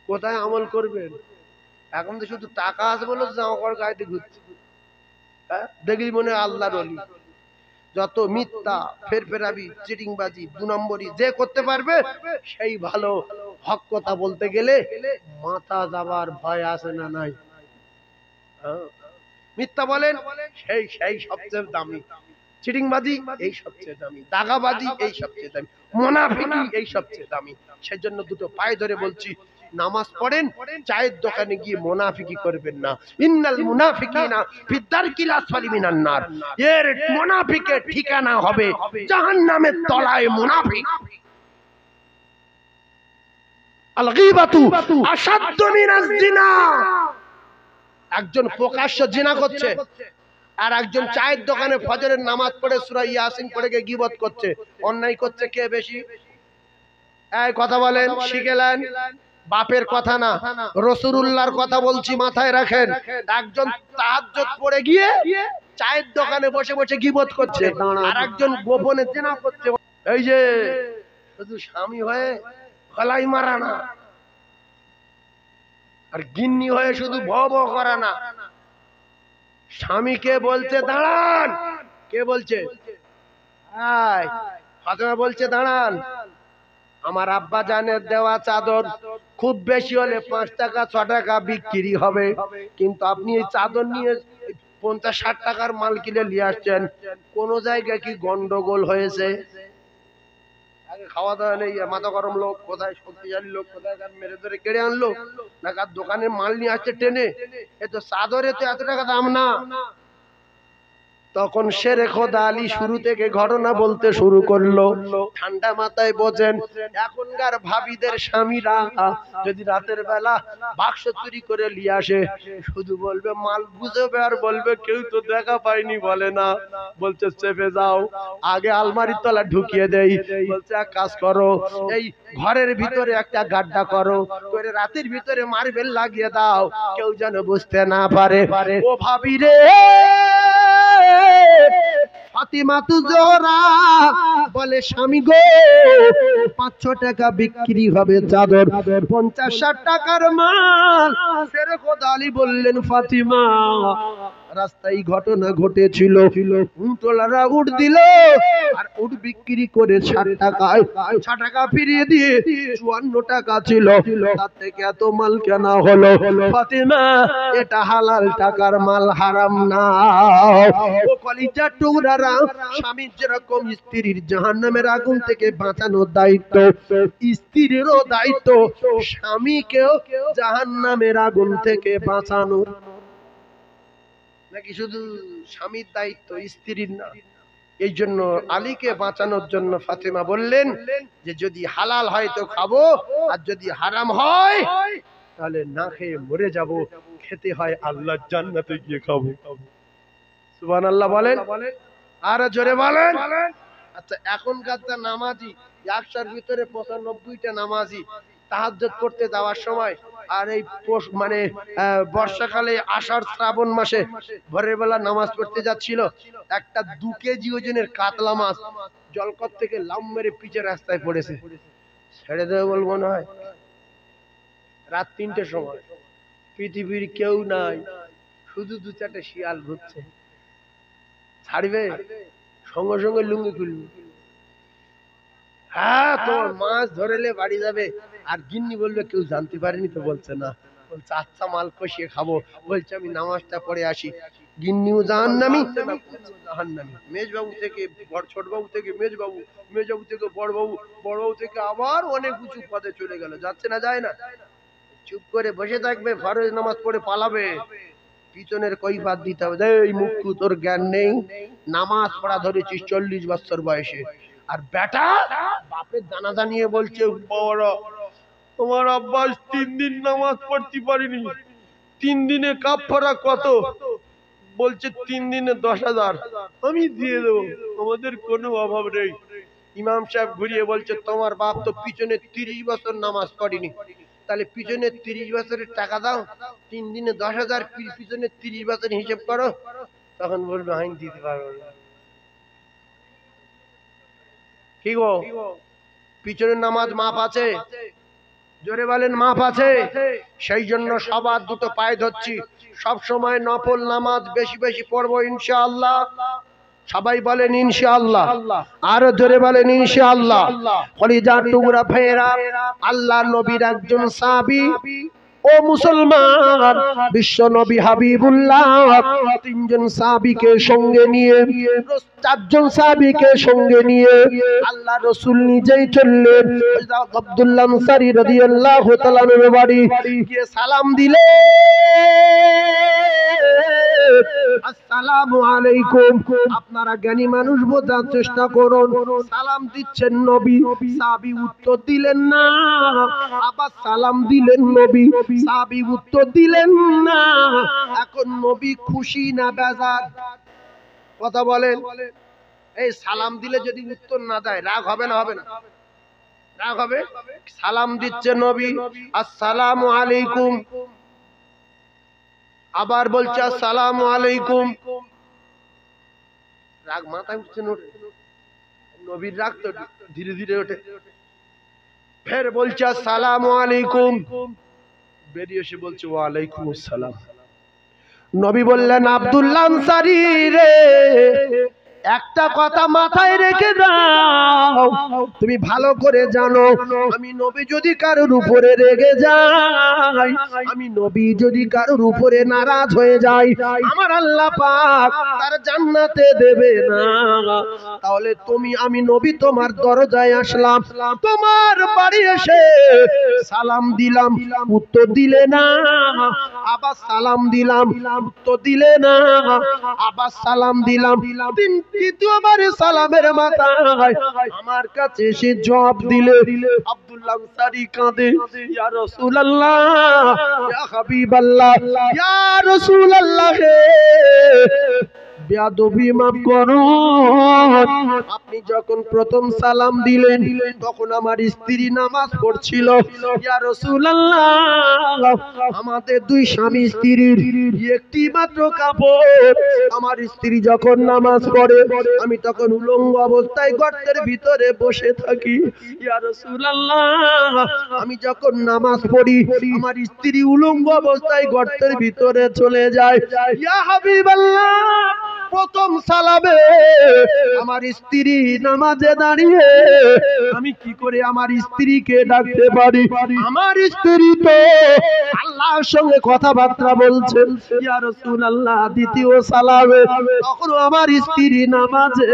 কোথায় আমল করবেন? এখন তো শুধু টাকা আছে বলে জামা কাপড় গাইতে ঘুরছে। হ্যাঁ, দেখলি মনে হয় আল্লাহর ওলি। যত মিথ্যা, ফেরফেরাবি, চিটিংবাজি, 2 নম্বরই যে করতে পারবে সেই ভালো। হক কথা বলতে গেলে মাথা যাবার ভয় আছে না নাই? হ্যাঁ। মিথ্যা বলেন সেই সেই সবচেয়ে দামি, চিটিংবাজি এই সবচেয়ে দামি, দাগাবাজি এই সবচেয়ে দামি, মুনাফিকি এই সবচেয়ে দামি। সেজন্য দুটো পায়ে ধরে বলছি, নামাজ পড়েন, চায়ের দোকানে গিয়ে মুনাফিকি করবেন না। ইন্নাল মুনাফিকিনা ফি দারকিল আসফালি মিনান নার, এর মুনাফিকের ঠিকানা হবে জাহান্নামের তলায়। মুনাফিক আল গীবাতু আশাদ্দু মিনাজ জিনা, একজন প্রকাশ্য জিনা করছে আর একজন চায়ের দোকানে ফজরের নামাজ পড়ে সূরা ইয়াসিন পড়ে গিয়ে গীবত করছে। অন্যায় করছে কে বেশি? এই কথা বলেন, শিখেলেন? বাপের কথা না, রাসূলুল্লাহর কথা বলছি, মাথায় রাখেন। একজন তাহাজ্জুদ পড়ে গিয়ে চায়ের দোকানে বসে বসে গীবত করছে, আর একজন গোপনে জিনা করছে। এই যে শুধু স্বামী হয়ে গলায় মারা না, আর গিন্নি হয়ে শুধু ভ ভ করা না। স্বামীকে বলছে দাঁড়ান, কে বলছে? ফাতেমা বলছে দাঁড়ান, আমার আব্বা জানের দেওয়া চাদর খুব বেশি হলে 5 টাকা 6 টাকা বিক্রি হবে, কিন্তু আপনি এই চাদর নিয়ে 50-60 টাকার মাল কিনে নিয়ে আসছেন, কোন জায়গায় কি গন্ডগোল হয়েছে? আগে খাওয়া দাওয়া নেই, মাথা গরম লোক কোথায়, শক্তিশালী লোক কোথায় মেরে ধরে কেড়ে আনলো, না কার দোকানে মাল নিয়ে আসছে টেনে, এ তো চাদরে তো এত টাকা দাম না। তখন শেরে খোদা আলী শুরু থেকে ঘটনা বলতে শুরু করলো। ঠান্ডা মাথায় বোঝেন, এখনকার ভাবিদের স্বামীরা যদি রাতের বেলা বাক্স চুরি করে নিয়ে আসে, শুধু বলবে মাল বুঝবে আর বলবে কেউ তো দেখা পায়নি, বলে না, বলছে চেপে যাও, আগে আলমারির তলা ঢুকিয়ে দেই, বলছে এক কাজ করো, এই ঘরের ভিতরে একটা গাড্ডা করো, করে রাতের ভিতরে মার্বেল লাগিয়ে দাও, কেউ যেন বুঝতে না পারে। ও ভাবি রে, ফাতিমা তু জোহরা বলে স্বামী গো 500 টাকা বিক্রি হবে চাদর, 50-60 টাকার মাল। শেরে খোদা আলী বললেন ফাতিমা, রাস্তায় ঘটনা ঘটেছিল, উটওয়ালারা উট দিল আর উট বিক্রি করে 60 টাকায় 6 টাকা ফিরিয়ে দিয়ে 54 টাকা ছিল, তার থেকে এত মাল কেনা হলো? ফাতিমা, এটা হালাল টাকার মাল, হারাম না। ও কলিজার টুকরারা, স্বামীর যেরকম স্ত্রীর জাহান্নামের আগুন থেকে বাঁচানোর দায়িত্ব, স্ত্রীরও দায়িত্ব স্বামীকেও জাহান্নামের আগুন থেকে বাঁচানোর। নাকি শুধু স্বামীর দায়িত্ব, স্ত্রীর না? এই জন্য আলীকে বাঁচানোর জন্য ফাতেমা বললেন যে যদি হালাল হয় তো খাবো, আর যদি হারাম হয় তাহলে না খেয়ে মরে যাব, খেতে হয় আল্লাহর জান্নাতে গিয়ে খাবো। সুবহানাল্লাহ বলেন, আর জোরে বলেন। আচ্ছা, এখনকার যা নামাজি, 100-র ভিতরে 95টা নামাজি তাহাজ্জুদ করতে যাওয়ার সময়, আর এই মানে বর্ষাকালে আষাঢ় শ্রাবণ মাসে ভোরের বেলা নামাজ পড়তে যাচ্ছিল, একটা 2 কেজি ওজনের কাতলা মাছ জলকর থেকে লাম মেরে পিছে রাস্তায় পড়েছে। ছেড়ে দেবে বলবো না হয়? রাত 3টের সময়, পৃথিবীর কেউ নাই, শুধু 2-4টে শিয়াল ঘুরছে, ছাড়বে? সঙ্গে সঙ্গে লুঙ্গি খুলবে। হ্যাঁ, তোমার মাছ ধরেলে বাড়ি যাবে, আর গিন্নি বলবে কেউ জানতে পারেনি তো, বলছে না, বলছে আচ্ছা মাল কষিয়ে খাবো, বলছে আমি নামাজটা পড়ে আসি। গিন্নিও জাহান্নামী, জাহান্নামী। মেজবাবু থেকে ছোট বাবু থেকে মেজবাবু, মেজবাবু থেকে বড়বাবু, বড়বাবু থেকে আবার অনেক উঁচু পদে চলে গেল, যাচ্ছে না যায় না? চুপ করে বসে থাকবে, ফরজ নামাজ পড়ে পালাবে, পিছনের কই বাদ দিতে হবে। এই মুক্কু, তোর জ্ঞান নেই, নামাজ পড়া ধরেছিস 40 বছর বয়সে, আর বেটা বাপের জানাজা নিয়ে বলছে বড়, তোমার আব্বাস 3 দিন নামাজ পড়তে পারিনি, 3 দিনে কাফারা কত? বলছে 3 দিনে 10,000। আমি দিয়ে দেবো, আমাদের কোনো অভাব নেই। ইমাম সাহেব ঘুরিয়ে বলছে তোমার বাপ তো পিছনে 30 বছর নামাজ পড়েনি, তাহলে পিছনে 30 বছরের টাকা দাও, 3 দিনে 10,000, পিছনে 30 বছর হিসেব করো। তখন বলবে আইন দিতে পারবো না। কি গো, পিছনের নামাজ মাপ আছে, জোরে বলেন মাপ আছে? সেই জন্য সবার দুটো পায়ে ধরছি, সব সময় নফল নামাজ বেশি বেশি পড়বো ইনশাআল্লাহ। সবাই বলেন ইনশাআল্লাহ, আরো জোরে বলেন ইনশাআল্লাহ। কলিজার টুকরা ভাইয়েরা, আল্লাহ নবীর একজন সাহাবী, ও মুসলমান, বিশ্ব নবী হাবিবুল্লাহ তিনজন সাহাবীকে সঙ্গে নিয়ে, চারজন সাহাবীকে সঙ্গে নিয়ে আল্লাহ রাসূল নিজেই চললেন আব্দুল্লাহ আনসারী রাদিয়াল্লাহু তাআলা এর বাড়ি গিয়ে সালাম দিলেন, আসসালামু আলাইকুম। আপনারা জ্ঞানী মানুষ, বোঝার চেষ্টা করুন। সালাম দিচ্ছেন নবী, সাহাবী উত্তর দিলেন না, আবার সালাম দিলেন নবী, সাহাবী উত্তর দিলেন না। এখন নবী খুশি না বেজার? কথা বলেন। এই সালাম দিলে যদি উত্তর না দেয় রাগ হবে না? হবে না? রাগ হবে। সালাম দিচ্ছে নবী, আসসালামু আলাইকুম, আবার বলছে আসসালামু আলাইকুম। রাগ মাথায় উঠছে না? নবীর রাগ তো ধীরে ধীরে ওঠে। ফের বলছে আসসালামু আলাইকুম, বেরিয়ে এসে বলছে ওয়া আলাইকুম আসসালাম। নবী বললেন, আব্দুল্লাহ আনসারী রে, একটা কথা মাথায় রেখে দাও, তুমি ভালো করে জানো, আমি নবী যদি কারোর উপরে রেগে যাই, আমি নবী যদি কারোর উপরে নারাজ হয়ে যাই, আমার আল্লাহ পাক তার জান্নাতে দেবে না। তাহলে আমি নবী তোমার দরজায় আসলাম, তোমার বাড়ি এসে সালাম দিলাম, উত্তর দিলে না, আবার সালাম দিলাম, উত্তর দিলে না, আবার সালাম দিলাম, তৃতীয়বার সালামের মাথায় আমার কাছে এসে জবাব দিলে। আব্দুল্লাহ আনসারী কাঁদে, ইয়া রাসূলুল্লাহ, ইয়া হাবিবাল্লাহ, ইয়া রাসূলুল্লাহ, বেয়াদবি মাফ করুন। আপনি যখন প্রথম সালাম দিলেন তখন আমার স্ত্রী নামাজ পড়ছিল। ইয়া রাসূলুল্লাহ, আমাদের দুই স্বামী স্ত্রীর একটি মাত্র কাপড়, আমার স্ত্রী যখন নামাজ পড়ে আমি তখন উলঙ্গ অবস্থায় গর্তের ভিতরে বসে থাকি। ইয়া রাসূলুল্লাহ, আমি যখন নামাজ পড়ি আমার স্ত্রী উলঙ্গ অবস্থায় গর্তের ভিতরে চলে যায়। ইয়া হাবিবাল্লাহ, প্রথম সালামে আমার স্ত্রী নামাজে দাঁড়িয়ে আমি কি করে আমার স্ত্রীকে ডাকতে পারি? আমার স্ত্রী তো আল্লাহর সঙ্গে কথাবার্তা বলছেন। ইয়া রাসূলুল্লাহ, দ্বিতীয় সালামে তখন আমার স্ত্রী নামাজে,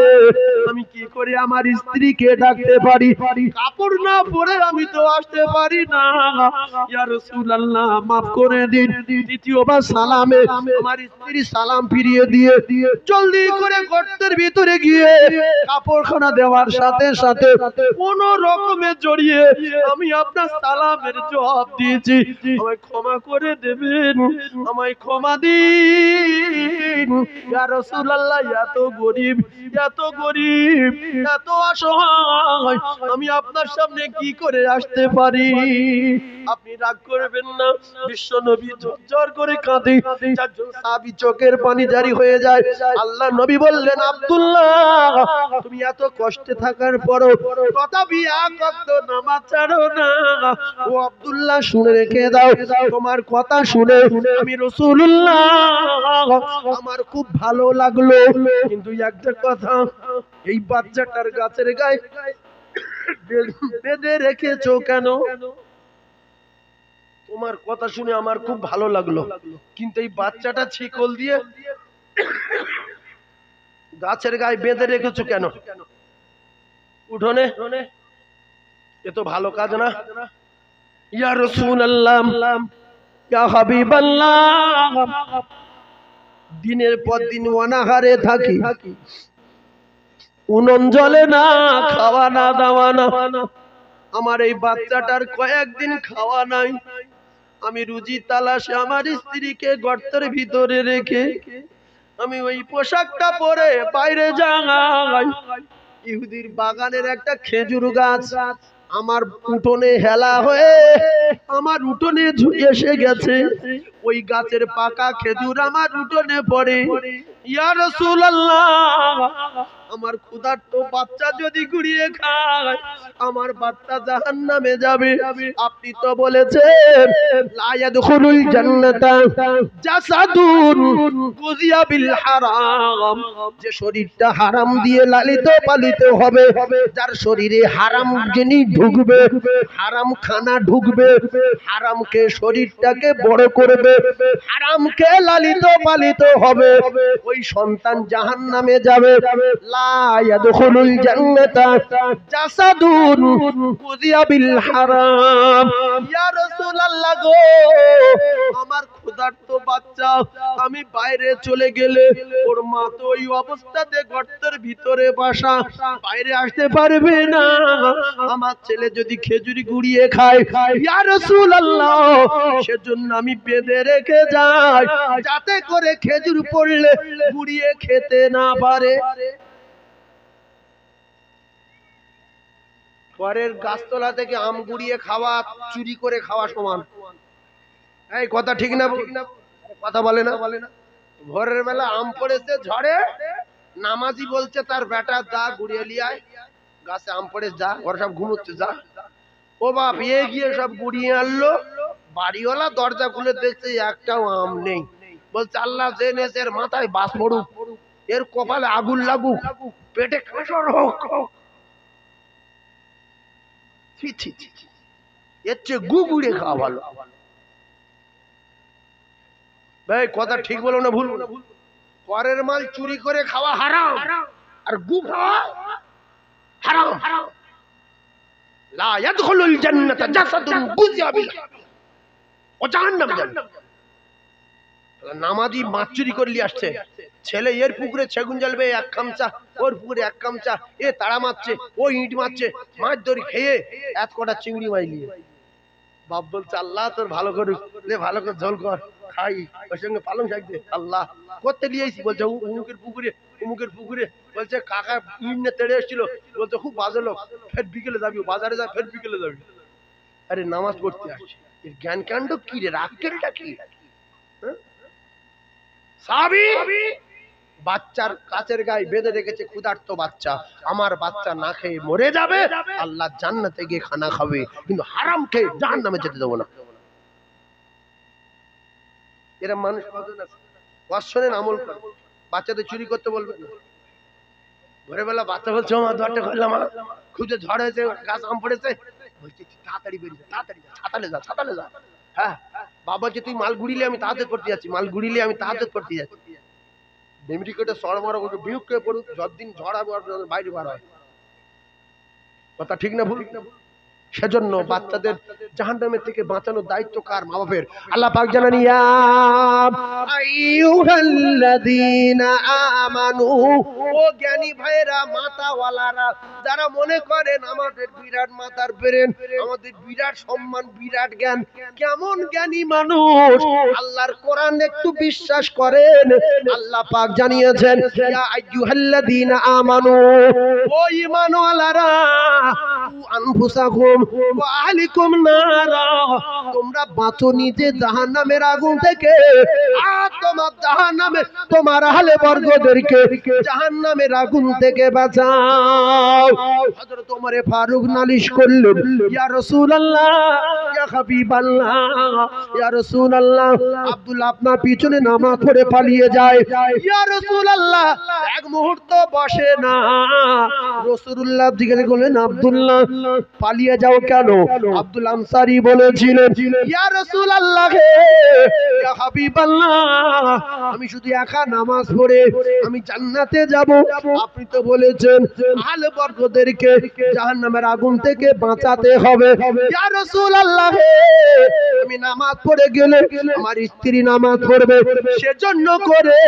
আমি কি করে আমার স্ত্রীকে ডাকতে পারি? কাপড় না পরে আমি তো আসতে পারি না। ইয়া রাসূলুল্লাহ, মাফ করে দিন। দ্বিতীয়বার সালামে আমার স্ত্রী সালাম ফিরিয়ে দিয়ে জলদি করে গর্তের ভিতরে গিয়ে কাপড়খানা দেওয়ার সাথে সাথে কোন রকমে জড়িয়ে আমি আপনার সালামের জবাব দিয়েছি, আমায় ক্ষমা করে দেবেন, আমায় ক্ষমা দিন। ইয়া রাসূলুল্লাহ, এত গরিব, এত গরিব, এত অসহায় আমি আপনার সামনে কি করে আসতে পারি? আপনি রাগ করবেন না। বিশ্ব নবী ঝরঝর করে কাঁদে, চারজন সাহাবী চোখের পানি জারি হয়ে যায়। আল্লাহ নবী বললেন, আব্দুল্লাহ, তুমি এত কষ্টে থাকার পরও তথাপি এক ওয়াক্ত নামাজ ছাড়ো না। ও আব্দুল্লাহ, শুনে রেখে দাও, তোমার কথা শুনে আমি রাসূলুল্লাহ আমার খুব ভালো লাগলো, কিন্তু একটা কথা, এই বাচ্চাটার গাছের গায়ে বেঁধে রেখেছো কেন? তোমার কথা শুনে আমার খুব ভালো লাগলো, কিন্তু এই বাচ্চাটা শিকল দিয়ে গাছের গায়ে বেঁধে রেখেছো কেন? উঠোনে, এ তো ভালো কাজ না। ইয়া রাসূলুল্লাহ, ইয়া হাবিবাল্লাহ, দিনের পর দিন অনাহারে থাকি, উনুন জ্বলে না, খাওয়া না, দাওয়া না, আমার এই বাচ্চাটার কয়েকদিন খাওয়া নাই। আমি রুজি তালাশে আমার স্ত্রীকে গর্তের ভিতরে রেখে আমি ওই পোশাকটা পরে বাইরে যাই। ইহুদির বাগানের একটা খেজুর গাছ আমার উঠোনে হেলা হয়ে আমার উঠোনে এসে গেছে। ওই গাছের পাকা খেজুর আমার উঠোনে পড়ে। ইয়া রাসূলুল্লাহ, আমার ক্ষুধার্ত বাচ্চা যদি গুড়িয়ে খায় আমার বাচ্চা জাহান্নামে যাবে। আপনি তো বলেছেন লা ইয়াদখুলুল জান্নাতা জাসাদুন গুযিয়া বিল হারাম, যে শরীরটা হারাম দিয়ে লালিত পালিত হবে, যার শরীরে হারাম যিনি ঢুকবে, হারাম খানা ঢুকবে, হারামকে শরীরটাকে বড় করবে, হারামকে লালিত পালিত হবে, ওই সন্তান জাহান্নামে যাবে। লা ইয়াদখুলুল জান্নাতা জাসাদুন গুযিয়া বিল হারাম। ইয়া রাসূলুল্লাহ গো, আমার ক্ষুধার্ত বাচ্চা আমি বাইরে চলে গেলে ওর মা তো ওই অবস্থাতে গর্তের ভিতরে বাসা, বাইরে আসতে পারবে না। আমার ছেলে যদি খেজুরি গুড়িয়ে খায় ইয়া রাসূলুল্লাহ, সেজন্য আমি বেঁধে রেখে যাই যাতে করে খেজুর পড়লে গুড়িয়ে খেতে না পারে। পরের গাছতলা থেকে আম গুড়িয়ে খাওয়া চুরি করে খাওয়া সমান। এই কথা ঠিক না? কথা বলে না? ভোরের বেলা আম পড়েছে ঝড়ে, নামাজি বলছে তার বেটা যা গুড়িয়ে লিয়ায়, গাছে আম পড়ে যা, ওরা সব ঘুমোচ্ছে যা। ও বাপ গিয়ে সব গুড়িয়ে আনলো। বাড়িওয়ালা দরজা খুলে দেখছে একটাও আম নেই। বলছে আল্লাহ যে নেছে এর মাথায় বাস পড়ুক, এর কপালে আগুন লাগুক, পেটে কাঁসর হোক। এর চেয়ে গু গুড়িয়ে খাওয়া ভালো। ভাই কথা ঠিক বলো না ভুল? পরের মাল চুরি করে খাওয়া হারাম, আর গু খাওয়া হারাম। লা ইয়াদখুলুল জান্নাতা জাসাদুন গুযিয়া বিল ও জাহান্নামে যাবে। নামাজি মাছ চুরি করে নিয়ে আসছে, ছেলে এর পুকুরে সেগুন জ্বালবে এক খামচা, ওর পুকুরে এক খামচা, এ তাড়া মারছে, ও ইট মারছে, মাছ ধরি খেয়ে এত কটা চিংড়ি মাছ নিয়ে। বাপ বলছে আল্লাহ তোর ভালো করুক, ভালো করে ঝোল কর খাই, ওর সঙ্গে পালং শাক দে। আল্লাহ করতে নিয়েছি, বলছে উমুকের পুকুরে। বলছে কাকা ইট নিয়ে তেড়ে এসেছিল, বলছে খুব বাজে লোক, ফের বিকেলে যাবি, বাজারে যা ফের বিকেলে যাবি। আরে নামাজ পড়তে আসছে, এর জ্ঞান কাণ্ড কি রে, রাগটা কি? সাহাবী বাচ্চার কাচের গায়ে বেঁধে রেখেছে, ক্ষুধার্ত বাচ্চা, আমার বাচ্চা না খেয়ে মরে যাবে, আল্লাহ জান্নাতে গিয়ে খানা খাবে, কিন্তু হারাম খেয়ে জাহান্নামে যেতে দেবো না। এরা মানুষ শোনেন, আমল করে বাচ্চাদের চুরি করতে বলবে না। ভোরবেলা বাচ্চা বলছে আমার দরটা করলাম, খুঁজে ঝড় হয়েছে, গাছ আম পড়েছে, বলছে তাড়াতাড়ি বেরিয়ে তাড়াতাড়ি ছাতালে যা। হ্যাঁ বাবা যে তুই মাল গুড়িলে আমি তাহাজ্জুদ পড়তে যাচ্ছি, মাল গুড়িলে আমি তাহাজ্জুদ পড়তে যাচ্ছি। ডেমরি কেটে সর মারা করবে, বিহুক করে পড়ুক, যতদিন ঝড় হবে বাইরে বার হয়। কথা ঠিক না ভুল? সেজন্য বাচ্চাদের জাহান্নামের থেকে বাঁচানোর দায়িত্ব কার? মা বাপের। আল্লাহ পাক জানান ইয়া আইয়ুহাল্লাযীনা আমানু, ও জ্ঞানী ভাইরা, মাতাওয়ালারা, যারা মনে করেন আমাদের বিরাট মাতার ব্রেন, আমাদের বিরাট সম্মান, বিরাট জ্ঞান, কেমন জ্ঞানী মানুষ, আল্লাহর কোরআন একটু বিশ্বাস করেন। আল্লাহ পাক জানিয়েছেন ইয়া আইয়ুহাল্লাযীনা আমানু, ও ঈমানওয়ালারা, আনফুসাকুম ওয়া আহলিকুম নারা, তোমরা বাঁচো নিজে জাহান্নামের আগুন থেকে, আর তোমার জাহান্নামে তোমার আহলে বর্গদেরকে জাহান্নামের আগুন থেকে বাঁচাও। হযরত ওমর ফারুক নালিশ করলেন, ইয়া রাসূলুল্লাহ, ইয়া হাবিবাল্লাহ, ইয়া রাসূলুল্লাহ, আব্দুল্লাহ আপনার পিছনে নামাজ পড়ে পালিয়ে যায়। ইয়া রাসূলুল্লাহ এক মুহূর্ত বসে না। রাসূলুল্লাহ জিজ্ঞাসা করলেন, আব্দুল্লাহ পালিয়ে যাও কেন? আব্দুল আনসারী বলেছিলেন, ইয়া রাসূলুল্লাহ, ইয়া হাবিবাল্লাহ, আমি শুধু একা নামাজ পড়ে আমি জান্নাতে যাব, আপনি তো বলেছেন আহলে বর্গদেরকে জাহান্নামের আগুন থেকে বাঁচাতে হবে। ইয়া রাসূলুল্লাহ, আমি নামাজ পড়ে গেলে আমার স্ত্রী নামাজ পড়বে, সেজন্য করে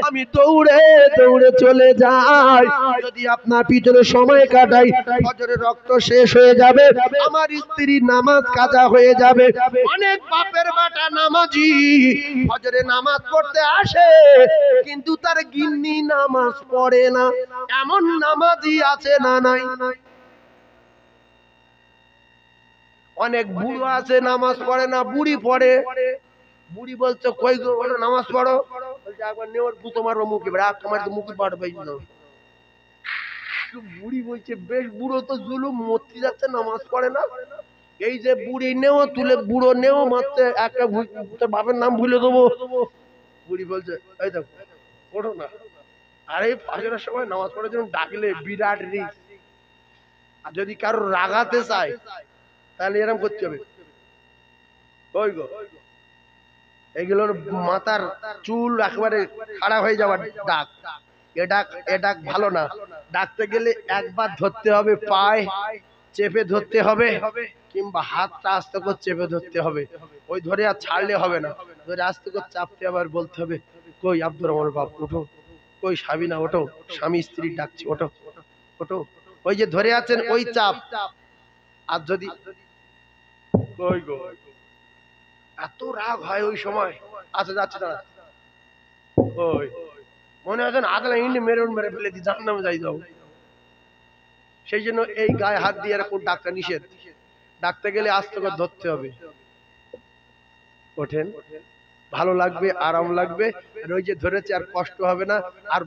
আমি দৌড়ে দৌড়ে চলে যাই। যদি আপনার পিছনে সময় কাটাই, ফজরের রক্ত শেষ হয়ে যাবে, আমার স্ত্রীর নামাজ কাজা হয়ে যাবে। অনেক বাপের বেটা নামাজি ফজরে নামাজ পড়তে আসে, কিন্তু তার গিন্নি নামাজ পড়ে না, এমন নামাজি আছে না নাই? অনেক বুড়ো আছে নামাজ পড়ে না, বুড়ি পড়ে। বুড়ি বলছে কই গো, বলো নামাজ পড়ো। বলছে একবার নেওয়ার পুতো মারো মুখে, তোমার তো মুখে পাড়বে না। বুড়ি বলছে বেশ, বুড়ো তো জুলুম, মরতে যাচ্ছে নামাজ পড়ে না। এই যে বুড়ি নেও তুলে, বুড়ো নেও মারতে, একটা তোর বাপের নাম ভুলে দেবো। বুড়ি বলছে এই দেখো ওঠো না। আরে ফজরের সময় নামাজ পড়ার জন্য ডাকলে বিরাট রিস্ক। আর যদি কারো রাগাতে চায় তাহলে এরকম করতে হবে। ওই গো, এগুলোর মাথার চুল একেবারে খাড়া হয়ে যাওয়ার ডাক। এ ডাক ভালো না। ডাকতে গেলে একবার ধরতে হবে, পায়ে চেপে ধরতে হবে, কিংবা হাতটা আস্তে করে চেপে ধরতে হবে। ওই ধরে আর ছাড়লে হবে না, ধরে আস্তে করে চাপতে আবার বলতে হবে কই আব্দুর রহমান বাপ ওঠো, কই সাবিনা ওঠো, স্বামী স্ত্রী ডাকছি ওঠো ওঠো। ওই যে ধরে আছেন ওই চাপ। আর যদি কই গো, এত রাগ হয় ওই সময়। আচ্ছা যাচ্ছে না, ওই মনে হয় আগলা ইন্ডি মেরে ফেলে দি, জাহান্নামে যাই যাও। সেই জন্য এই গায়ে হাত দিয়ে এরকম ডাক্তার নিষেধ। ডাকতে গেলে আস্তে করে ধরতে হবে। ওঠেন, ভালো লাগবে, আরাম লাগবে। ওই যে ধরেছে আর কষ্ট হবে না, আর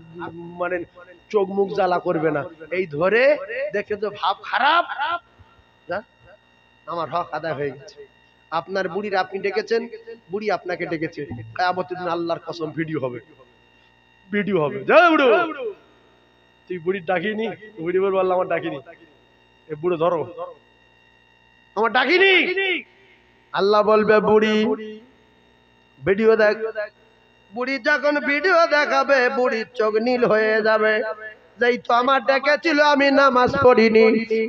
মানে চোখ মুখ জ্বালা করবে না। এই ধরে দেখে তো ভাব খারাপ, আমার হক আদায় হয়ে গেছে। আপনার বুড়ির আপনি ডেকেছেন, বুড়ি আপনাকে ডেকেছে। কিয়ামতের দিন আল্লাহর কসম ভিডিও হবে, ভিডিও হবে। যা বুড়ো, তুই বুড়ির ডাকিনি। বুড়ি বলবো আল্লাহ আমার ডাকিনি। এ বুড়ো ধরো, আমার ডাকিনি। আল্লাহ বলবে বুড়ি ভিডিও দেখ। বুড়ি যখন ভিডিও দেখাবে, বুড়ির চোখ নীল হয়ে যাবে। যেই তো আমার ডেকেছিল, আমি নামাজ পড়িনি,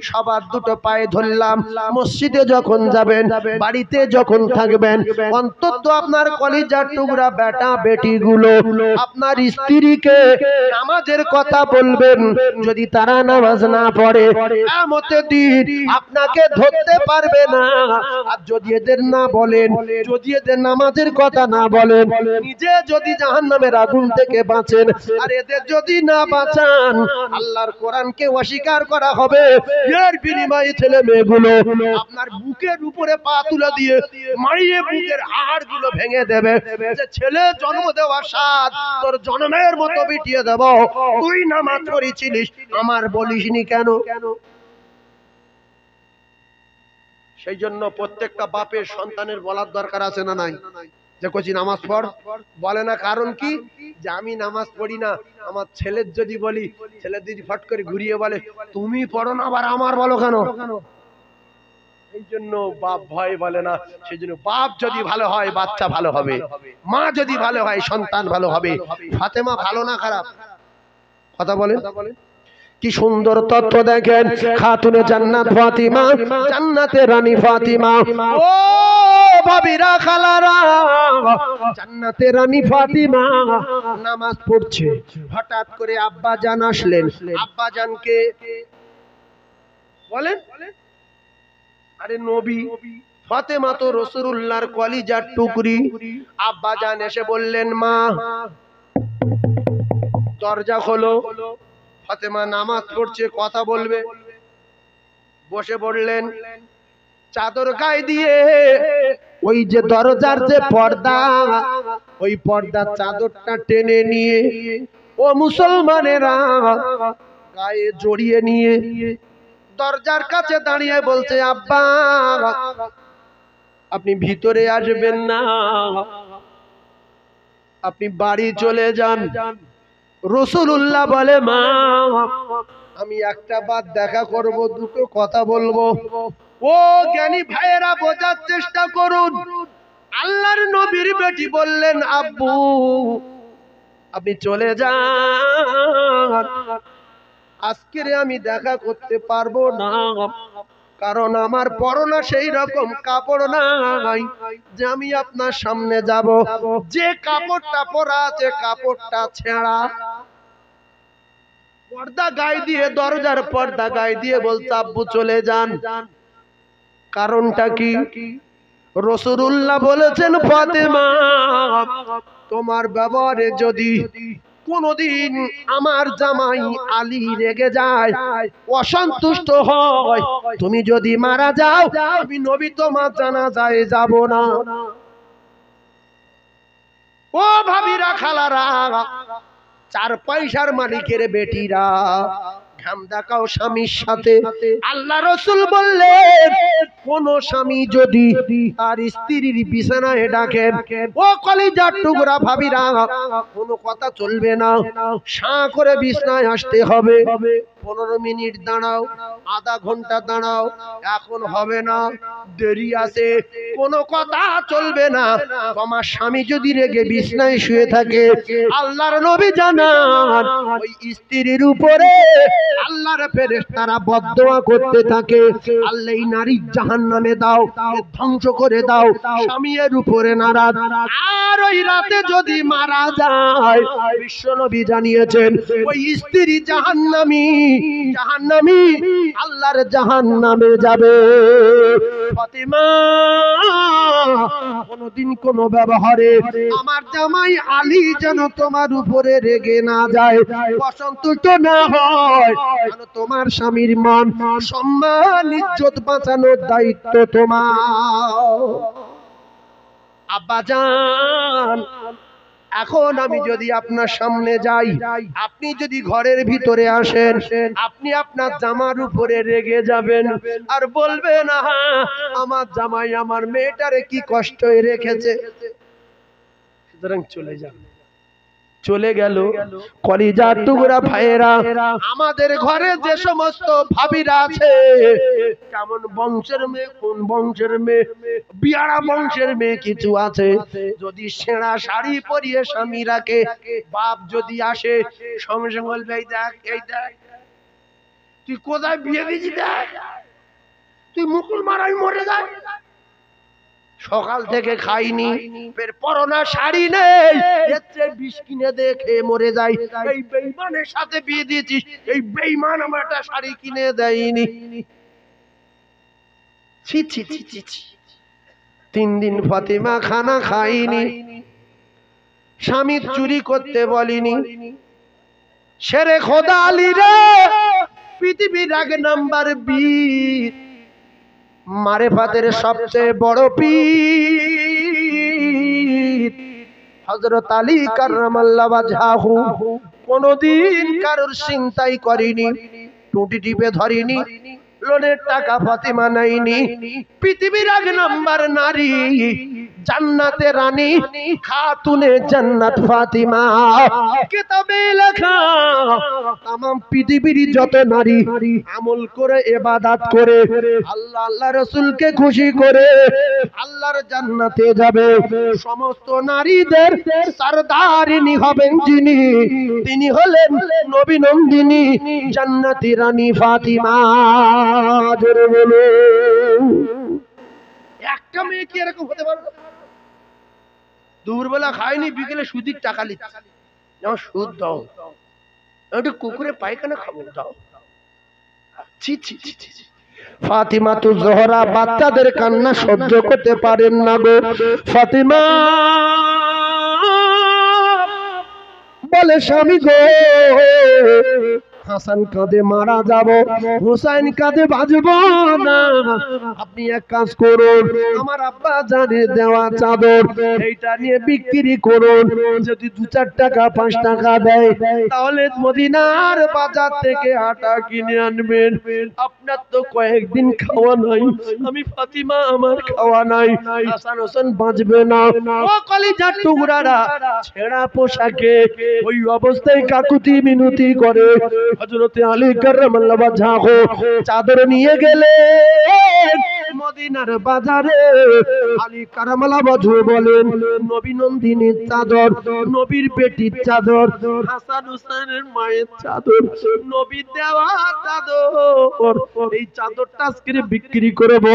সবার দুটো পায়ে ধরলাম। মসজিদে যখন যাবেন, বাড়িতে যখন থাকবেন, অন্তত আপনার কলিজার টুকরা বেটা বেটি গুলো আপনার স্ত্রীকে নামাজের কথা বলবেন। যদি তারা নামাজ না পড়ে, কিয়ামতের দিন আপনাকে ধরতে পারবে না। আর যদি এদের না বলেন, যদি এদের নামাজের কথা না বলেন, নিজে যদি জাহান্নামের আগুন থেকে বাঁচেন, আর এদের যদি না বাঁচান, আল্লাহর কোরআনকে অস্বীকার করা হবে। এর বিনিময়ে ছেলে মেয়েগুলো আপনার বুকের উপরে পা তুলে দিয়ে মারিয়ে বুকের হাড়গুলো ভেঙে দেবে। যে ছেলে জন্ম দেওয়ার সাথ তোর জন্মের মতো বিটিয়ে দেব, তুই নামাজ পড়েছিলিস, আমার বলিসনি কেন? সেই জন্য প্রত্যেকটা বাপের সন্তানের বলার দরকার আছে না নাই, যে কচি নামাজ পড়? বলে না, কারণ কি? যে আমি নামাজ পড়ি না। আমার ছেলের যদি বলি, ছেলের দিদি ফট করে ঘুরিয়ে বলে তুমি পড়ো না, আবার আমার বলো কেন? এই জন্য বাপ ভয় বলে না। সেই জন্য বাপ যদি ভালো হয়, বাচ্চা ভালো হবে। মা যদি ভালো হয়, সন্তান ভালো হবে। ফাতেমা ভালো না খারাপ? কথা বলেন। কি সুন্দর তথ্য দেখেন, খাতুনে জান্নাত ফাতিমা, জান্নাতের রানী ফাতিমা। ও ভাবিরা, খালারা, জান্নাতের রানী ফাতিমা নামাজ পড়ছে। হঠাৎ করে আব্বা জান আসলেন। আব্বা জানকে বলেন, আরে নবী, ফাতেমা তো রাসূলুল্লাহর কলিজার টুকরি। আব্বা জান এসে বললেন, মা দরজা খোলো। ফাতেমা নামাজ পড়ছে, কথা বলবে। বসে পড়লেন, চাদর গায়ে দিয়ে ওই যে দরজার যে পর্দা, ওই পর্দার চাদরটা টেনে নিয়ে ও মুসলমানেরা গায়ে জড়িয়ে নিয়ে দরজার কাছে দাঁড়িয়ে বলছে, আব্বা আপনি ভিতরে আসবেন না, আপনি বাড়ি চলে যান। রাসূলুল্লাহ বলে, মা আমি একটা বার দেখা করব, দুটো কথা বলবো। ও জ্ঞানী ভাইয়েরা, বোঝার চেষ্টা করুন। আল্লাহর নবীর বেটি বললেন, আব্বু আপনি চলে যান, আজকের আমি দেখা করতে পারবো না, কারণ আমার পরনা সেই রকম কাপড় নাই যে আমি আপনার সামনে যাব। যে কাপড়টা পরা আছে, কাপড়টা ছেঁড়া। পর্দা গায়ে দিয়ে, দরজার পর্দা গায়ে দিয়ে বলছে, আব্বু চলে যান। কারণটা কি? রাসূলুল্লাহ বলেছেন, ফাতেমা তোমার ব্যবহারে যদি কোনদিন আমার জামাই আলী রেগে যায়, অসন্তুষ্ট হয়, তুমি যদি মারা যাও, আমি নবী তোমার জানাজায় যাব না। ও ভাবিরা, খালারা, 4 পয়সার মালিকের বেটিরা, ঘাম দেখাও স্বামীর সাথে। আল্লাহ রাসূল বললেন, কোন স্বামী যদি তার স্ত্রীর বিছানায় ডাকে, ও কলিজার টুকরা ভাবিরা, কোনো কথা চলবে না, সাঁ করে বিছানায় আসতে হবে। 15 মিনিট দাঁড়াও, আধা ঘন্টা দাঁড়াও, এখন হবে না, দেরি আছে, কোনো কথা চলবে না। তোমার স্বামী যদি রেগে বিছানায় শুয়ে থাকে, আল্লাহর নবী জানান ওই স্ত্রীর উপরে আল্লাহর ফেরেশতারা বদদোয়া করতে থাকে, আল্লাহ এই নারীর জাহান্নামে দাও, ধ্বংস করে দাও, স্বামীর উপরে নারাজ। আর ওই রাতে যদি মারা যায়, বিশ্বনবী জানিয়েছেন ওই স্ত্রী জাহান্নামী, জাহান্নামী, আল্লাহর জাহান্নামে যাবে। ফাতিমা, কোনদিন কোন ব্যবহারে আমার জামাই আলী যেন তোমার উপরে রেগে না যায়, অসন্তুষ্ট না হয়, কারণ তোমার স্বামীর মান সম্মান ইজ্জত বাঁচানোর দায়িত্ব তোমার। আব্বাজান, এখন আমি যদি আপনার সামনে যাই, আপনি যদি ঘরের ভিতরে আসেন, আপনি আপনার জামার উপরে রেগে যাবেন আর বলবেন, আমার জামাই আমার মেয়েটারে কি কষ্ট রেখেছে। সুতরাং চলে যান। চলে গেল। কলিজার টুকরা ভাইয়েরা, আমাদের ঘরে যে সমস্ত ভাবিরা আছে, কেমন বংশের মেয়ে, কোন বংশের মেয়ে, বিয়ারা বংশের মেয়ে কিছু আছে, যদি ছেঁড়া শাড়ি পরিয়ে স্বামী রাখে, বাপ যদি আসে সঙ্গে সঙ্গে বলবে, এই দেখ, এই দেখ, তুই কোথায় বিয়ে দিয়েছিস, দেখ, তুই মুকুল মারাই মরে যায়, সকাল থেকে খাইনি, পরনা শাড়ি নেই, এর চেয়ে বিষ কিনে দেখে মরে যাই, এই বেঈমানের সাথে বিয়ে দিয়েছিস, এই বেঈমান আমার একটা শাড়ি কিনে দেয়নি। ছি ছি ছি ছি ছি। 3 দিন ফাতিমা খানা খাইনি, স্বামী চুরি করতে বলিনি। শেরে খোদা আলী রে, পৃথিবীর 1 নাম্বার বীর, মারেফাতের সবচেয়ে বড় পীর হযরত আলী কাররামাল্লাহু ওয়াজহাহু কোনদিন কারোর চিন্তাই করেনি, টুটি টিপে ধরেনি, লোনের টাকা ফাতিমা নেয়নি। পৃথিবীর 1 নাম্বার নারী, জান্নাতে রানী, খাতুনে জান্নাত ফাতিমা। কিতাবে লেখা तमाम পৃথিবীর যত নারী আমল করে ইবাদত করে আল্লাহ আল্লাহ রাসূলকে খুশি করে আল্লাহর জান্নাতে যাবে, সমস্ত নারীদের সরদারিনী হবেন যিনি, তিনি হলেন নবী নন্দিনী জান্নাতি রানী ফাতিমা। জোরে বলো, একটা মেয়ে কি এরকম হতে পারে? দুপুরবেলা খায়নি, বিকেলে সুদির টাকা নিচ্ছে, যেমন সুদ দাও, একটু কুকুরে পায়খানা খাবো দাও। ছি ছি ছি ছি। ফাতিমা তো জোহরা বাচ্চাদের কান্না সহ্য করতে পারেন না গো। ফাতিমা বলে, স্বামী গো, হাসান কাঁধে মারা যাব, হুসাইন কাঁধে বাজব না, আপনি এক কাজ করুন, আমার আব্বা জানে দেওয়া চাদর এইটা নিয়ে বিক্রি করুন, যদি 2-4 টাকা 5 টাকা দেয় তাহলে মদিনার বাজার থেকে আটা কিনে আনবেন, আপনার তো কয়েকদিন খাওয়া নাই, আমি ফাতিমা আমার খাওয়া নাই, হাসান হোসেন বাঁচবে না। ও কলিজার টুকরারা, ছেঁড়া পোশাকে ওই অবস্থায় কাকুতি মিনতি করে হযরত আলী কাররামাল্লাহু ওয়াজহাহু চাদর নিয়ে গেলেন মদিনার বাজারে। আলী কাররামাল্লাহু ওয়াজহাহু বলেন, নবী নন্দিনীর চাদর, নবীর বেটির চাদর, হাসান হুসাইনের মায়ের চাদর, নবী দেওয়া চাদর, এই চাদরটা আজকে বিক্রি করব।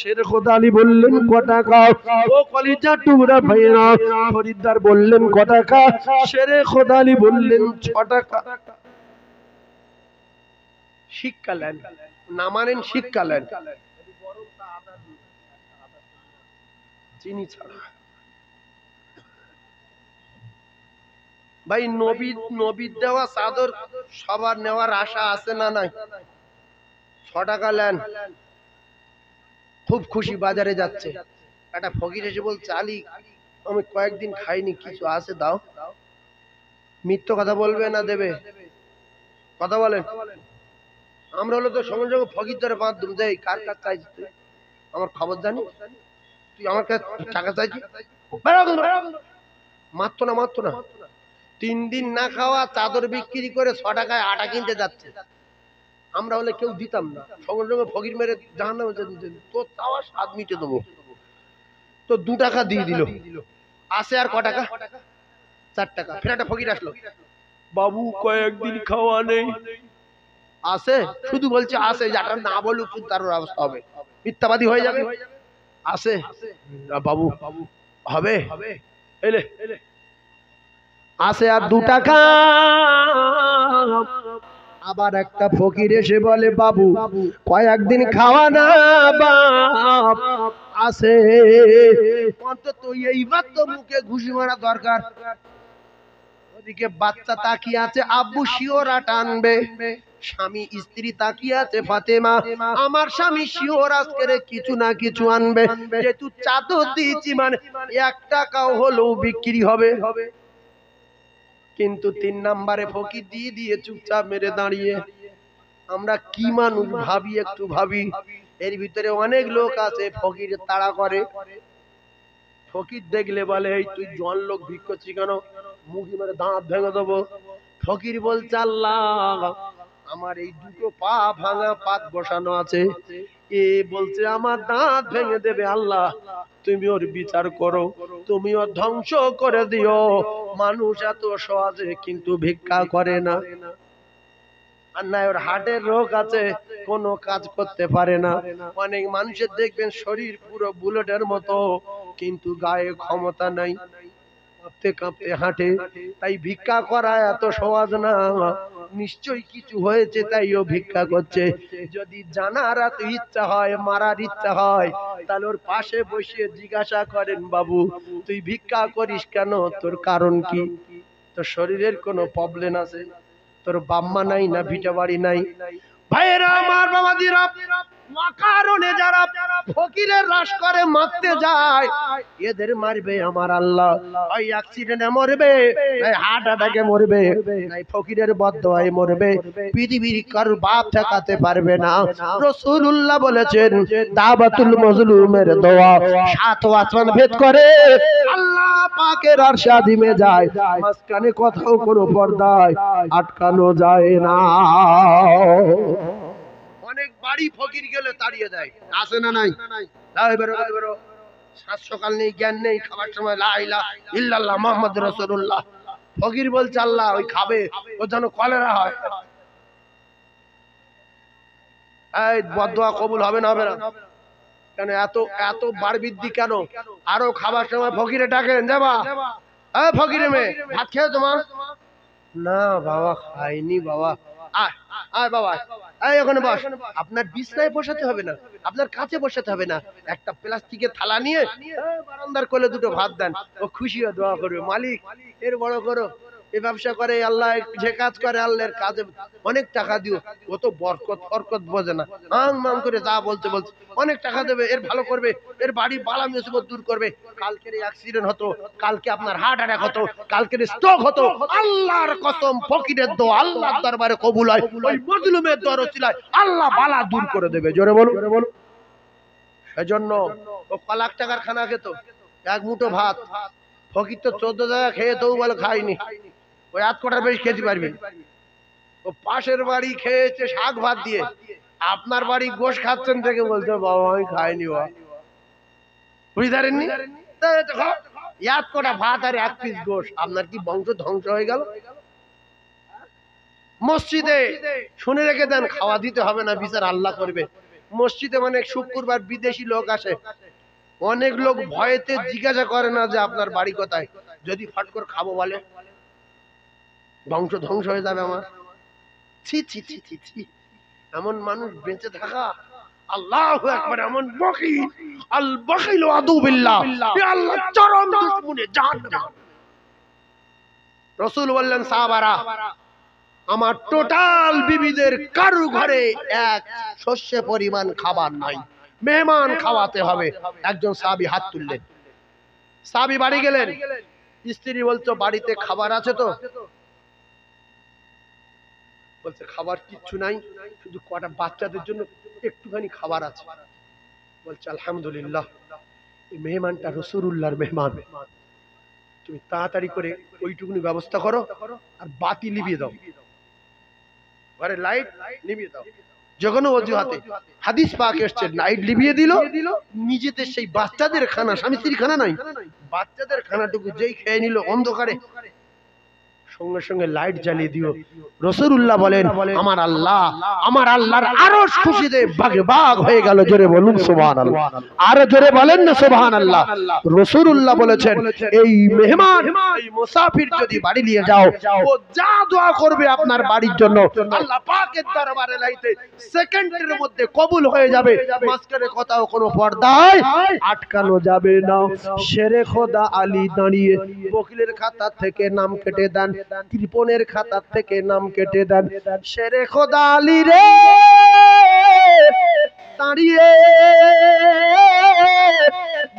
শের খোদা আলী বললেন, ক টাকা? ও কলিজার টুকরা ভাইরা, খরিদ্দার বললেন, ক টাকা? শেরে খোদা আলী বললেন, 6 টাকা। শিক্ষা নেন, না মানেন শিক্ষা নেন, চিনি ছাড়া। ভাই, নবীর দেওয়া চাদর সবার নেওয়ার আশা আছে না নাই? 6 টাকা নেন। খুব খুশি, বাজারে যাচ্ছে, একটা ফকির এসে বলছে, আলী আমি কয়েকদিন খাইনি, কিছু আছে দাও। মিথ্য কথা বলবে না দেবে? কথা বলেন। আমরা হলো তো সঙ্গে সঙ্গে ফকির ধরে বাঁধ দুম দেয়। কার কাছে চাইছিস তুই? আমার খবর জানি? তুই আমার কাছে টাকা চাইছিস? মারতো না, মারতো না। 3 দিন না খাওয়া চাদর বিক্রি করে 6 টাকায় আটা কিনতে যাচ্ছে। আমরা হলে কেউ দিতাম না, সঙ্গে সঙ্গে ফকির মেরে জাহান্নামে যেতে। তোর চাওয়া স্বাদ মিটে দেবো। তো 2 টাকা দিয়ে দিল। আসে আর ক টাকা? 4 টাকা। ফের একটা ফকির আসলো, বাবু কয়েকদিন খাওয়া নেই। আসে, শুধু বলছে আসে, যাটা না বলুক তার অবস্থা হবে, মিথ্যাবাদী হয়ে যাবে। আসে, বাবু হবে, এলে আসে আর 2 টাকা। আবার একটা ফকির এসে বলে, বাবু কয়েকদিন খাওয়া না বাপ। আসে, অন্তত এইবার তো মুখে ঘুষি মারা দরকার। ওদিকে বাচ্চা তাকিয়ে আছে, আব্বু শিওর আটা আনবে। স্বামী স্ত্রী তাকিয়ে আছে, ফাতেমা আমার স্বামী শিওর আজকের কিছু না কিছু আনবে, যেহেতু চাদর দিয়েছি মানে 1 টাকাও হলেও বিক্রি হবে। কিন্তু 3 নম্বরে ফকির দিয়ে দিয়ে চুপচাপ মেরে দাঁড়িয়ে। আমরা কি মানুষ ভাবি, একটু ভাবি। এর ভিতরে অনেক লোক আছে ফকির তাড়া করে। ফকির দেখলে বলে, এই তুই জন লোক ভিক করছিস কেন? মুখি মেরে দাঁত ভেঙে দেবো। ফকির বলছে, আল্লাহ আমার এই 2টো পা ভাঙা পাত বসানো আছে, এ বলছে আমার দাঁত ভেঙে দেবে। আল্লাহ তুমি ওর বিচার করো, তুমি ওর ধ্বংস করে দিও। মানুষ এত সহজে কিন্তু ভিক্ষা করে না। আর না, ওর হার্টের রোগ আছে, কোনো কাজ করতে পারে না। অনেক মানুষের দেখবেন শরীর পুরো বুলেটের মতো, কিন্তু গায়ে ক্ষমতা নাই, কাঁপতে কাঁপতে হাঁটে। তাই ভিক্ষা করা এত সহজ না। নিশ্চয়ই কিছু হয়েছে, তাই ও ভিক্ষা করছে। যদি জানার এত ইচ্ছা হয়, মারার ইচ্ছা হয়, তাহলে ওর পাশে বসিয়ে জিজ্ঞাসা করেন, বাবু তুই ভিক্ষা করিস কেন? তোর কারণ কি? তোর শরীরের কোনো প্রবলেম আছে? তোর বাম্মা নাই না ভিটা বাড়ি নাই? ভাইয়েরা আমার, বাবাজিরা, কারণে যারা ফকিরের রাস করে মারতে যায়, এদের মারবে আমার আল্লাহ। ওই অ্যাক্সিডেন্টে মরবে, এই হার্ট অ্যাটাকে মরবে, এই ফকিরের বদদোয়ায় মরবে। পৃথিবীর কারো বাপ ঠেকাতে পারবে না। রাসূলুল্লাহ বলেছেন, দাওয়াতুল মাজলুমের দোয়া 7 আসমান ভেদ করে আল্লাহ পাকের আরশে আযিমে যায়। মাঝখানে কোথাও কোনো পর্দায় আটকানো যায় না। অনেক বাড়ি ফকির গেলে তাড়িয়ে দেয়, আছে না নাই? সাত সকাল নেই, জ্ঞান নেই, খাবার সময় লা ইলাহা ইল্লাল্লাহ মুহাম্মাদুর রাসূলুল্লাহ। ফকির বলছে, আল্লাহ ওই খাবে, ও যেন কলেরা হয়। এই বদদোয়া কবুল হবে না? হবে না কেন? এত এত বার বৃদ্ধি কেন? আরো খাবার সময় ফকিরে ডাকেন, যাবা এই ফকিরে মেয়ে ভাত খেয়ে তোমার? না বাবা, খাইনি বাবা। আয় আয় বাবা, এই ওখানে বস। আপনার বিছনায় বসাতে হবে না, আপনার কাছে বসাতে হবে না, একটা প্লাস্টিকের থালা নিয়ে বারান্দার কোলে 2টো ভাত দেন। ও খুশি হয়ে দোয়া করবে, মালিক এর বড় করো। এই ব্যবসা করে আল্লাহ, যে কাজ করে আল্লাহর কাজে অনেক টাকা দিও। ও তো বরকত ফরকত বোঝে না, আং মাং করে যা বলতে বলছে। অনেক টাকা দেবে, এর ভালো করবে, এর বাড়ি বালা মুসিবত দূর করবে। কালকের অ্যাক্সিডেন্ট হতো, কালকে আপনার হার্ট অ্যাটাক হতো, কালকের স্ট্রোক হতো, আল্লাহর কসম ফকিরের দোয়া আল্লাহর দরবারে কবুল হয়। ওই মজলুমের দোয়ার ওসিলায় আল্লাহ বালা দূর করে দেবে। জোরে বলুন, জোরে বলুন। সেজন্য ও ক লাখ টাকার খানা খেত, 1 মুঠো ভাত। ফকির তো 14 টাকা খেয়ে তো বলে খাইনি। ওই 8 কোটার বেশি খেতে পারবে। ও পাশের বাড়ি খেয়েছে শাক ভাত দিয়ে, আপনার বাড়ি গোশ খাচ্ছেন থেকে বলছে, বাবা আমি খাইনি। বা বুঝতে পারেননি? 1 কোটা ভাত আর 1 পিস গোশ, আপনার কি বংশ ধ্বংস হয়ে গেল? মসজিদে শুনে রেখে দেন, খাওয়া দিতে হবে না, বিচার আল্লাহ করবে। মসজিদে মানে শুক্রবার বিদেশি লোক আসে, অনেক লোক ভয়েতে জিজ্ঞাসা করে না যে আপনার বাড়ি কোথায়। যদি ফট করে খাবো বলে, বংশ ধ্বংস হয়ে যাবে আমার। ছি ছি ছি ছি ছি, এমন মানুষ বেঁচে থাকা, আল্লাহু আকবার। এমন বখিল, আল বখিলু আদু বিল্লাহ, আল্লাহ চরম দুশমনে জাহান্নাম। রাসূল বললেন, সাহাবারা আমার টোটাল বিবিদের কারু ঘরে 1 শস্য পরিমাণ খাবার নাই, মেহমান খাওয়াতে হবে। একজন সাহাবী হাত তুললেন, সাহাবী বাড়ি গেলেন, স্ত্রী বলছো বাড়িতে খাবার আছে তো? বলছে খাবার কিচ্ছু নাই, শুধু কটা বাচ্চাদের জন্য একটুখানি খাবার আছে। বলছে আলহামদুলিল্লাহ, এই মেহমানটা রাসূলুল্লাহর মেহমান, তুমি তাড়াতাড়ি করে ওইটুকুনি ব্যবস্থা করো আর বাতি নিভিয়ে দাও, ঘরে লাইট নিভিয়ে দাও। যখন অজুহাতে হাদিস পাক এসছে, লাইট নিভিয়ে দিল, নিজেদের সেই বাচ্চাদের খানা, স্বামী স্ত্রীর খানা নাই, বাচ্চাদের খানাটুকু যেই খেয়ে নিল অন্ধকারে, সঙ্গে সঙ্গে লাইট জ্বালিয়ে দিও। রাসূলুল্লাহ বলেন আমার আল্লাহর আরশ খুশিতে বাগে বাগ হয়ে গেল। জোরে বলুন সুবহানাল্লাহ, আর জোরে বলেন না সুবহানাল্লাহ। রাসূলুল্লাহ বলেছেন এই মেহমান, এই মুসাফির যদি বাড়ি নিয়ে যাও, ও যা দোয়া করবে আপনার বাড়ির জন্য আল্লাহ পাকের দরবারে লাইতে সেকেন্ডের মধ্যে কবুল হয়ে যাবে। মাঝখানে কোথাও কোনো পর্দায় আটকানো যাবে না। শেরে খোদা আলী দাঁড়িয়ে বকিলের খাতা থেকে নাম কেটে দেন, কৃপণের খাতা থেকে নাম কেটে দেন। শেরে খোদা আলী রে দাঁড়িয়ে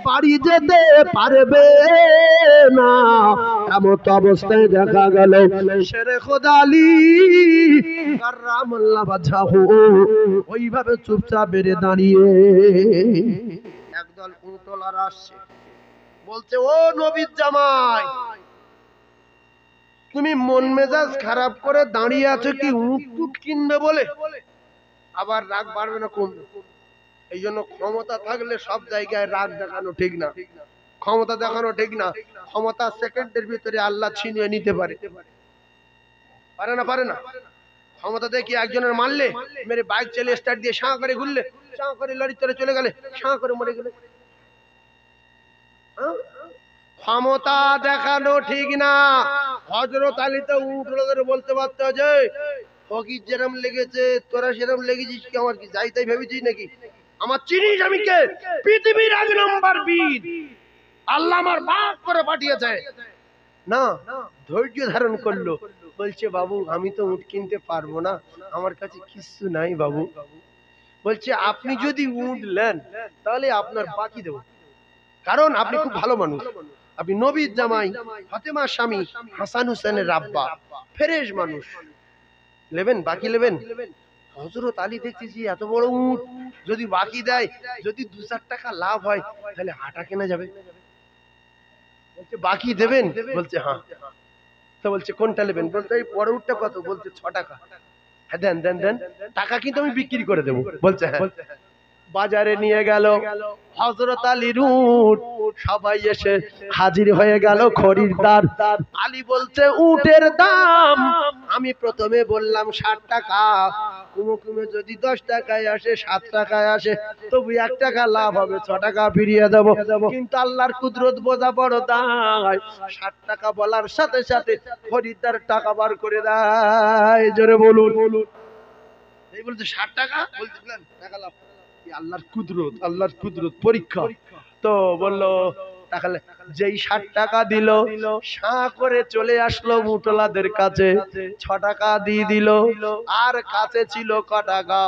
বাড়ি যেতে পারবে না, এমন অবস্থায় দেখা গেল শেরে খোদা আলী কাররামাল্লাহু ওয়াজহাহু ওইভাবে চুপচাপ বেড়ে দাঁড়িয়ে। একদল উটওয়ালারা আসছে, বলছে ও নবীর জামাই, তুমি মন মেজাজ খারাপ করে দাঁড়িয়ে আছো কি উট কিনবে বলে? আবার রাগ বাড়বে না কমবে? এই জন্য ক্ষমতা থাকলে সব জায়গায় রাগ দেখানো ঠিক না, ক্ষমতা দেখানো ঠিক না। ক্ষমতা সেকেন্ডের ভিতরে আল্লাহ ছিনিয়ে নিতে পারে, পারে না? পারে না? ক্ষমতা দেখি একজনের মারলে, মেরে বাইক চালিয়ে স্টার্ট দিয়ে শাঁ করে ঘুরলে, শাঁ করে লরি চলে চলে গেলে, শাঁ করে মরে গেলে, ক্ষমতা দেখানো ঠিক না। হযরত আলী তো উটগুলোকে বলতে পারতো যে ফকির যেরকম লেগেছে তোরা সেরকম লেগেছিস কি, আমার কি যাই তাই ভেবেছিস নাকি? আমার চিনিস আমি কে? পৃথিবীর 1 নম্বর বীর, আল্লাহ আমার বাপ করে পাঠিয়েছে। না, ধৈর্য ধারণ করলো, বলছে বাবু আমি তো উট কিনতে পারবো না, আমার কাছে কিছু নাই বাবু। বলছে আপনি যদি উট নেন তাহলে আপনার বাকি দেব, কারণ আপনি খুব ভালো মানুষ, আপনি নবীর জামাই, ফাতেমার স্বামী, হাসান হোসেনের আব্বা, ফ্রেশ মানুষ, নেবেন বাকি নেবেন। হযরত আলী দেখতেছি এত বড় উট যদি বাকি দেয়, যদি 2-4 টাকা লাভ হয় তাহলে হাঁটা কেনা যাবে। বলছে বাকি দেবেন? বলছে হ্যাঁ। তো বলছে কোনটা নেবেন? বলছে এই বড় উটটা কত? বলছে 6 টাকা। হ্যাঁ দেন দেন দেন, টাকা কিন্তু আমি বিক্রি করে দেবো। বলছে হ্যাঁ। বাজারে নিয়ে গেল হযরত আলীর উট, সবাই এসে হাজির হয়ে গেল খরিদ্দার। আলী বলছে উটের দাম আমি প্রথমে বললাম 60 টাকা, কুমে কুমে যদি 10 টাকায় আসে, 7 টাকায় আসে, তবু 1 টাকা লাভ হবে, 6 টাকা ফিরিয়ে দেবো। কিন্তু আল্লাহর কুদরত বোঝা বড় দায়, 60 টাকা বলার সাথে সাথে খরিদ্দার টাকা বার করে দেয়। জোরে বলুন। এই বলছে 60 টাকা, বলছে টাকা লাভ। আল্লাহর কুদরত, আল্লাহর কুদরত পরীক্ষা। তো বললো তাহলে যেই 60 টাকা দিল, শাঁ করে চলে আসলো মুটলাদের কাছে, 6 টাকা দিয়ে দিল, আর কাছে ছিল ক টাকা?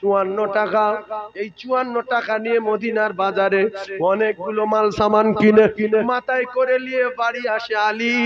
54 টাকা। এই 54 টাকা নিয়ে মদিনার বাজারে অনেকগুলো মাল সামান কিনে মাথায় করে নিয়ে বাড়ি আসে আলী।